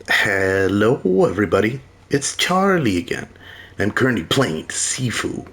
Hello everybody, it's Charlie again. I'm currently playing SIFU,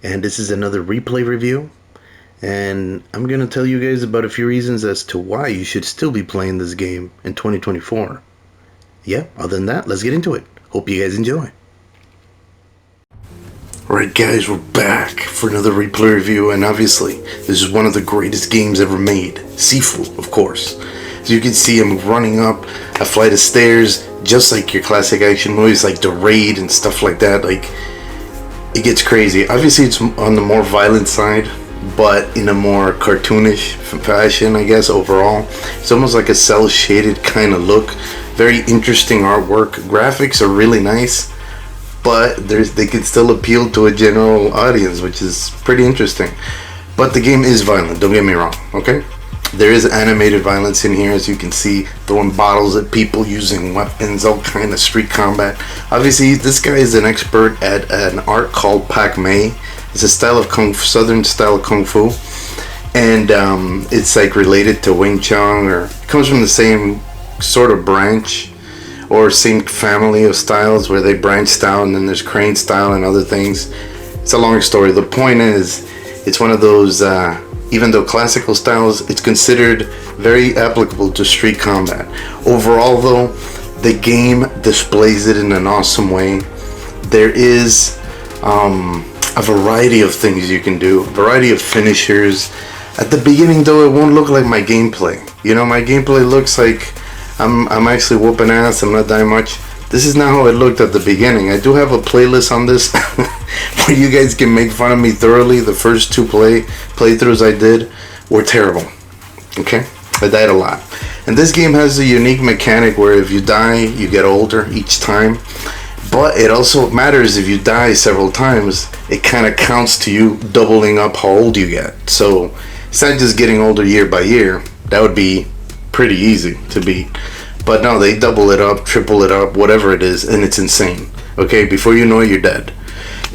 and this is another replay review, and I'm gonna tell you guys about a few reasons as to why you should still be playing this game in 2024. Yeah, other than that, let's get into it. Hope you guys enjoy. Alright guys, we're back for another replay review, and obviously this is one of the greatest games ever made. SIFU, of course. As you can see, I'm running up a flight of stairs, just like your classic action movies, like The Raid and stuff like that. Like, it gets crazy. Obviously, it's on the more violent side, but in a more cartoonish fashion, I guess, overall. It's almost like a cel-shaded kind of look. Very interesting artwork. Graphics are really nice, but they can still appeal to a general audience, which is pretty interesting. But the game is violent, don't get me wrong, okay? There is animated violence in here, as you can see, throwing bottles at people, using weapons, all kind of street combat. Obviously, this guy is an expert at an art called Pak Mei. It's a style of southern style of Kung Fu, and it's like related to Wing Chun, or comes from the same sort of branch, or same family of styles where they branched out, and then there's Crane style and other things. It's a long story. The point is, it's one of those, even though classical styles, it's considered very applicable to street combat. Overall though, the game displays it in an awesome way. There is a variety of things you can do, a variety of finishers. At the beginning though, it won't look like my gameplay. You know, my gameplay looks like I'm actually whooping ass, I'm not dying much. This is not how it looked at the beginning. I do have a playlist on this where you guys can make fun of me thoroughly. The first two playthroughs I did were terrible. Okay? I died a lot. And this game has a unique mechanic where if you die, you get older each time. But it also matters if you die several times, it kind of counts to you doubling up how old you get. So it's not just getting older year by year. That would be pretty easy to beat. But no, they double it up, triple it up, whatever it is, and it's insane. Okay, before you know it, you're dead.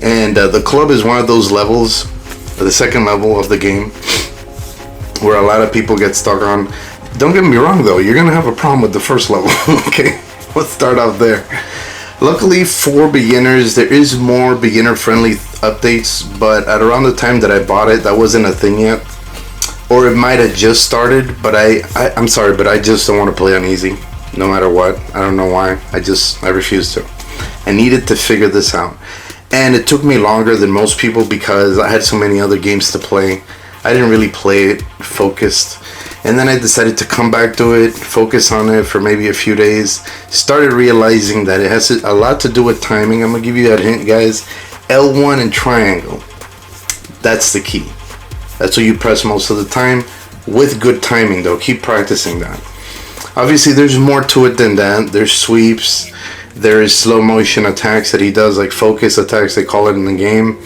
And the club is one of those levels, the second level of the game, where a lot of people get stuck on. Don't get me wrong though, you're gonna have a problem with the first level. Okay, let's start off there. Luckily for beginners, there is more beginner-friendly updates, but at around the time that I bought it, that wasn't a thing yet. Or it might have just started, but I'm sorry, but I just don't want to play on easy. No matter what. I don't know why. I refuse to. I needed to figure this out. And it took me longer than most people because I had so many other games to play. I didn't really play it focused. And then I decided to come back to it, focus on it for maybe a few days. Started realizing that it has a lot to do with timing. I'm going to give you that hint, guys. L1 and triangle. That's the key. That's what you press most of the time, with good timing though. Keep practicing that. Obviously there's more to it than that. There's sweeps, there is slow motion attacks that he does, like focus attacks they call it in the game,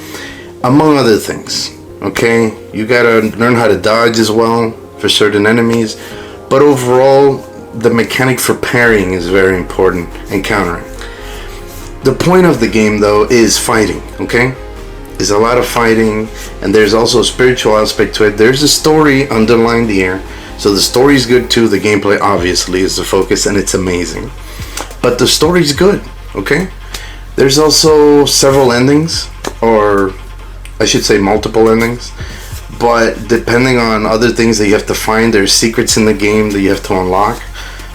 among other things. Okay, you gotta learn how to dodge as well for certain enemies, but overall the mechanic for parrying is very important, and countering. The point of the game though is fighting. Okay, there's a lot of fighting, and there's also a spiritual aspect to it. There's a story underlined here, so the story's good too. The gameplay obviously is the focus, and it's amazing, but the story's good. Okay, there's also several endings, or I should say multiple endings, but depending on other things that you have to find, there's secrets in the game that you have to unlock.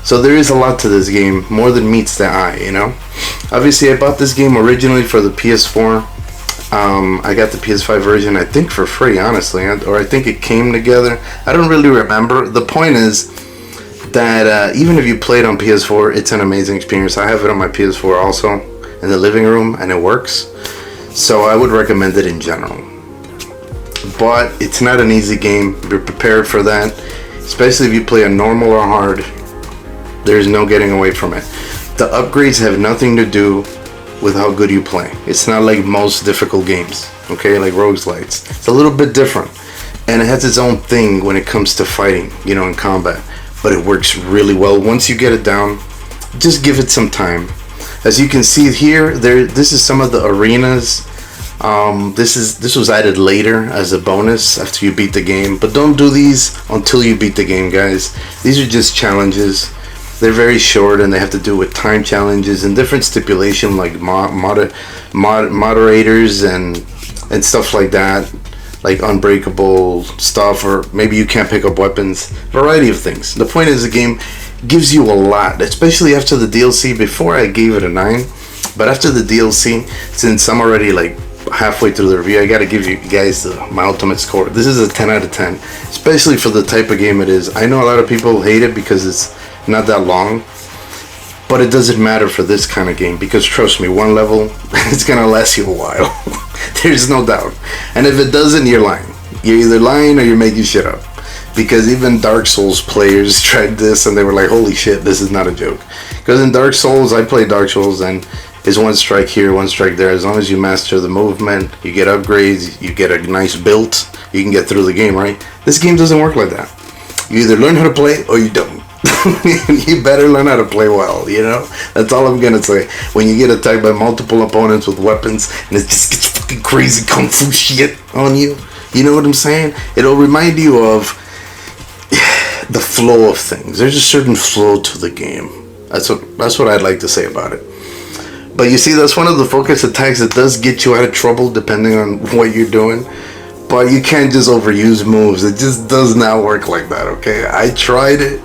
So there is a lot to this game, more than meets the eye, you know. Obviously I bought this game originally for the PS4. I got the PS5 version, I think, for free, honestly, or I think it came together. I don't really remember. The point is that even if you play it on PS4, it's an amazing experience. I have it on my PS4 also in the living room, and it works. So I would recommend it in general. But it's not an easy game. Be prepared for that, especially if you play a normal or hard. There's no getting away from it. The upgrades have nothing to do with how good you play. It's not like most difficult games, okay, like roguelites. It's a little bit different, and it has its own thing when it comes to fighting, you know, in combat, but it works really well. Once you get it down, just give it some time. As you can see here, this is some of the arenas This was added later as a bonus after you beat the game, but don't do these until you beat the game, guys. These are just challenges. They're very short, and they have to do with time challenges and different stipulation like moderators and stuff like that, like unbreakable stuff, or maybe you can't pick up weapons. Variety of things. The point is, the game gives you a lot, especially after the DLC. Before I gave it a 9, but after the DLC, since I'm already like halfway through the review, I gotta give you guys my ultimate score. This is a 10 out of 10, especially for the type of game it is. I know a lot of people hate it because it's not that long, but it doesn't matter for this kind of game, because trust me, one level it's gonna last you a while. There's no doubt. And if it doesn't, you're lying. You're either lying or you're making shit up, because even Dark Souls players tried this and they were like, holy shit, this is not a joke. Because in Dark Souls, I play Dark Souls, and it's one strike here, one strike there. As long as you master the movement, you get upgrades, you get a nice build, you can get through the game, right? This game doesn't work like that. You either learn how to play or you don't. You better learn how to play well, you know? That's all I'm gonna say. When you get attacked by multiple opponents with weapons and it just gets fucking crazy kung fu shit on you, you know what I'm saying? It'll remind you of the flow of things. There's a certain flow to the game. That's what I'd like to say about it. But you see, that's one of the focus attacks that does get you out of trouble depending on what you're doing. But you can't just overuse moves. It just does not work like that, okay? I tried it.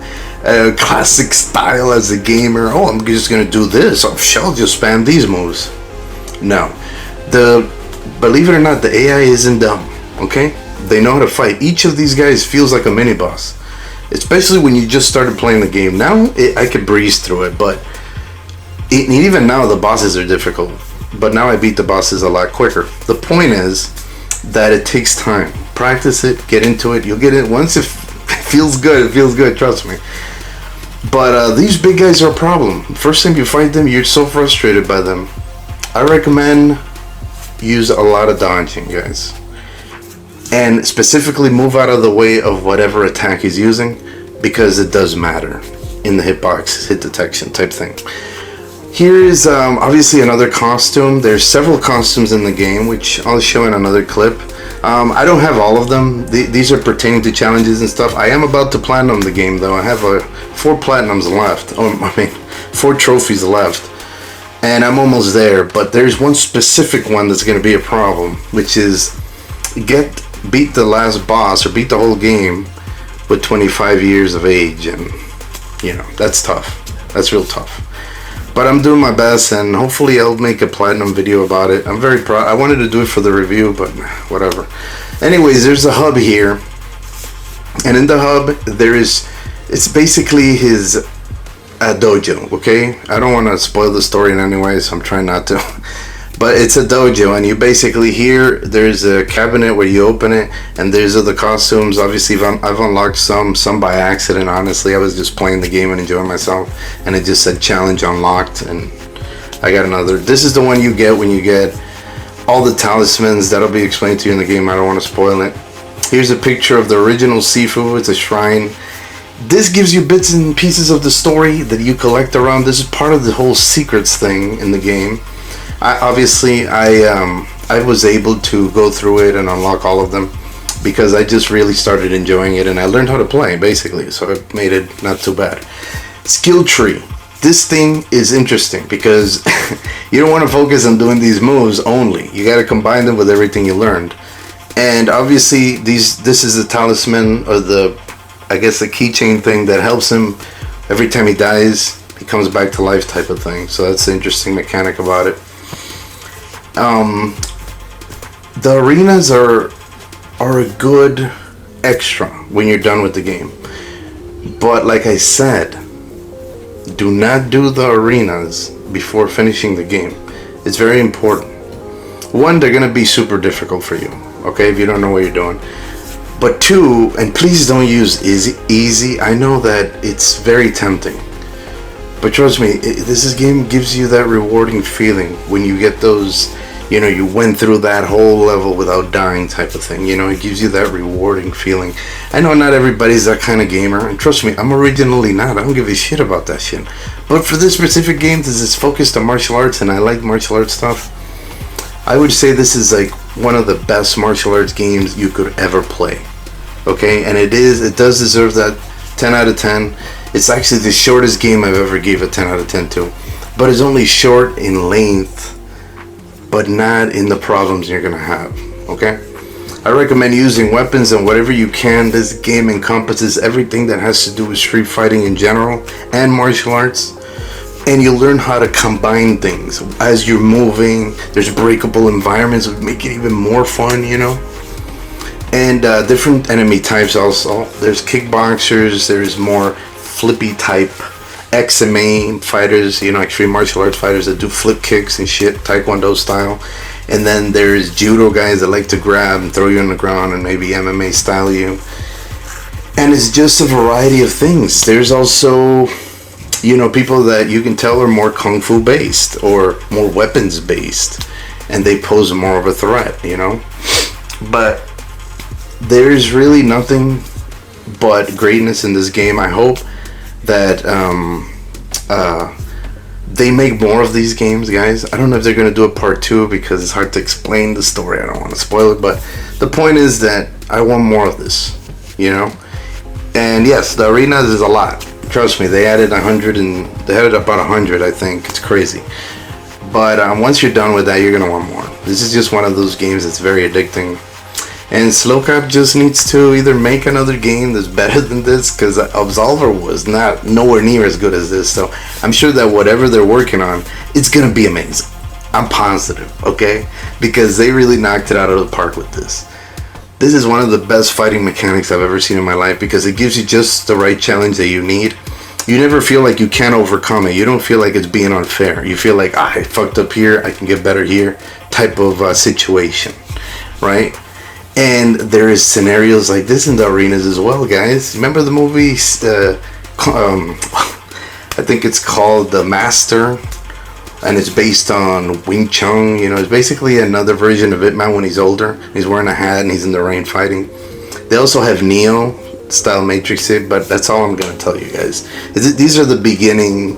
Classic style as a gamer. Oh, I'm just gonna do this. I'll just spam these moves. No. Believe it or not, the AI isn't dumb, okay? They know how to fight. Each of these guys feels like a mini boss. Especially when you just started playing the game. Now, I could breeze through it, but even now the bosses are difficult. But now I beat the bosses a lot quicker. The point is that it takes time. Practice it, get into it. You'll get it once it feels good. It feels good, trust me. But these big guys are a problem. First time you fight them, you're so frustrated by them. I recommend use a lot of dodging, guys. And specifically move out of the way of whatever attack he's using, because it does matter in the hitbox, hit detection type thing. Here is obviously another costume. There's several costumes in the game, which I'll show in another clip. I don't have all of them. These are pertaining to challenges and stuff. I am about to platinum the game, though. I have 4 platinums left. 4 trophies left. And I'm almost there. But there's one specific one that's going to be a problem, which is beat the last boss, or beat the whole game with 25 years of age. And, you know, that's tough. That's real tough. But I'm doing my best, and hopefully I'll make a platinum video about it. I'm very proud. I wanted to do it for the review, but whatever. Anyways, there's a hub here. And in the hub, it's basically his dojo, okay? I don't want to spoil the story in any way, so I'm trying not to. But it's a dojo, and you basically there's a cabinet where you open it, and there's other costumes. Obviously, I've unlocked some by accident, honestly. I was just playing the game and enjoying myself, and it just said challenge unlocked, and I got another. This is the one you get when you get all the talismans. That'll be explained to you in the game. I don't want to spoil it. Here's a picture of the original Sifu. It's a shrine. This gives you bits and pieces of the story that you collect around. This is part of the whole secrets thing in the game. I was able to go through it and unlock all of them because I just really started enjoying it, and I learned how to play, basically, so it made it not too bad. Skill tree. This thing is interesting because you don't want to focus on doing these moves only. You got to combine them with everything you learned. And obviously, this is the talisman, or the keychain thing that helps him every time he dies. He comes back to life type of thing. So that's the interesting mechanic about it. The arenas are a good extra when you're done with the game, but like I said, do not do the arenas before finishing the game. It's very important. One, they're gonna be super difficult for you, okay, if you don't know what you're doing. But 2, and please don't use easy. I know that it's very tempting, but trust me, this game gives you that rewarding feeling when you get those, you know, you went through that whole level without dying type of thing. You know, it gives you that rewarding feeling. I know not everybody's that kind of gamer, and trust me, I'm originally not. I don't give a shit about that shit. But for this specific game, this is focused on martial arts, and I like martial arts stuff. I would say this is like one of the best martial arts games you could ever play. Okay, and it does deserve that 10 out of 10. It's actually the shortest game I've ever gave a 10 out of 10 to. But it's only short in length, but not in the problems you're gonna have. Okay? I recommend using weapons and whatever you can. This game encompasses everything that has to do with street fighting in general and martial arts. And you'll learn how to combine things as you're moving. There's breakable environments that make it even more fun, you know. And different enemy types also. There's kickboxers, there's more flippy type XMA fighters, you know, extreme martial arts fighters that do flip kicks and shit, Taekwondo style. And then there's judo guys that like to grab and throw you on the ground and maybe MMA style you. And it's just a variety of things. There's also, you know, people that you can tell are more kung fu based or more weapons based, and they pose more of a threat, you know. But there's really nothing but greatness in this game. I hope that they make more of these games, guys. I don't know if they're gonna do a part 2 because it's hard to explain the story. I don't want to spoil it, but the point is that I want more of this, you know. And yes, the arenas is a lot. Trust me, they added 100 and they added about 100. I think it's crazy. But once you're done with that, you're gonna want more. This is just one of those games that's very addicting. And Slowcap just needs to either make another game that's better than this, because Absolver was nowhere near as good as this. So I'm sure that whatever they're working on, it's gonna be amazing. I'm positive, okay? Because they really knocked it out of the park with this. This is one of the best fighting mechanics I've ever seen in my life, because it gives you just the right challenge that you need. You never feel like you can't overcome it. You don't feel like it's being unfair. You feel like, I fucked up here, I can get better here, type of situation, right? And there is scenarios like this in the arenas as well, guys. Remember the movie, I think it's called The Master, and it's based on Wing Chun. You know, it's basically another version of Ip Man when he's older. He's wearing a hat and he's in the rain fighting. They also have Neo style Matrix Hit, but that's all I'm gonna tell you guys. These are the beginning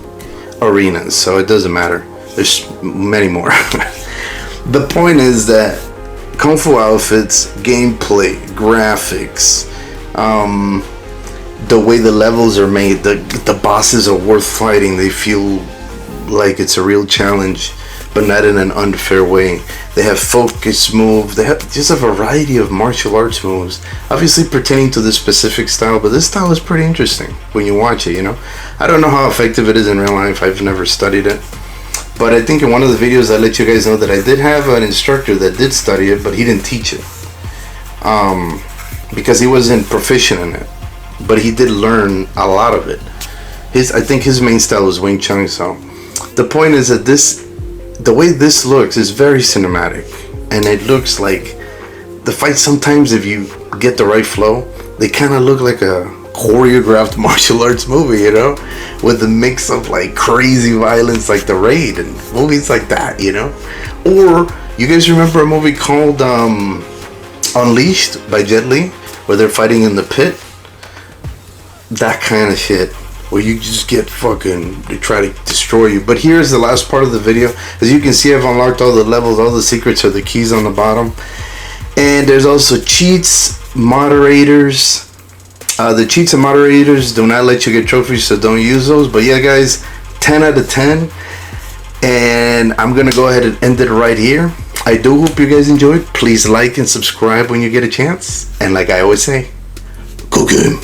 arenas, so it doesn't matter. There's many more. The point is that Kung Fu outfits, gameplay, graphics, the way the levels are made, the bosses are worth fighting. They feel like it's a real challenge, but not in an unfair way. They have focus moves. They have just a variety of martial arts moves, obviously pertaining to this specific style, but this style is pretty interesting when you watch it, you know. I don't know how effective it is in real life. I've never studied it. But I think in one of the videos I let you guys know that I did have an instructor that did study it, but he didn't teach it. Because he wasn't proficient in it. But he did learn a lot of it. I think his main style was Wing Chun, so. The point is that the way this looks is very cinematic. And it looks like the fights sometimes, if you get the right flow, they kind of look like a choreographed martial arts movie, you know, with a mix of like crazy violence like The Raid and movies like that, you know. Or you guys remember a movie called Unleashed by Jet Li, where they're fighting in the pit? That kind of shit, where you just get they try to destroy you. But here's the last part of the video. As you can see, I've unlocked all the levels, all the secrets are the keys on the bottom. And there's also cheats, moderators. The cheats and moderators do not let you get trophies, so don't use those. But yeah, guys, 10 out of 10. And I'm gonna go ahead and end it right here. I do hope you guys enjoyed. Please like and subscribe when you get a chance. And like I always say, go game.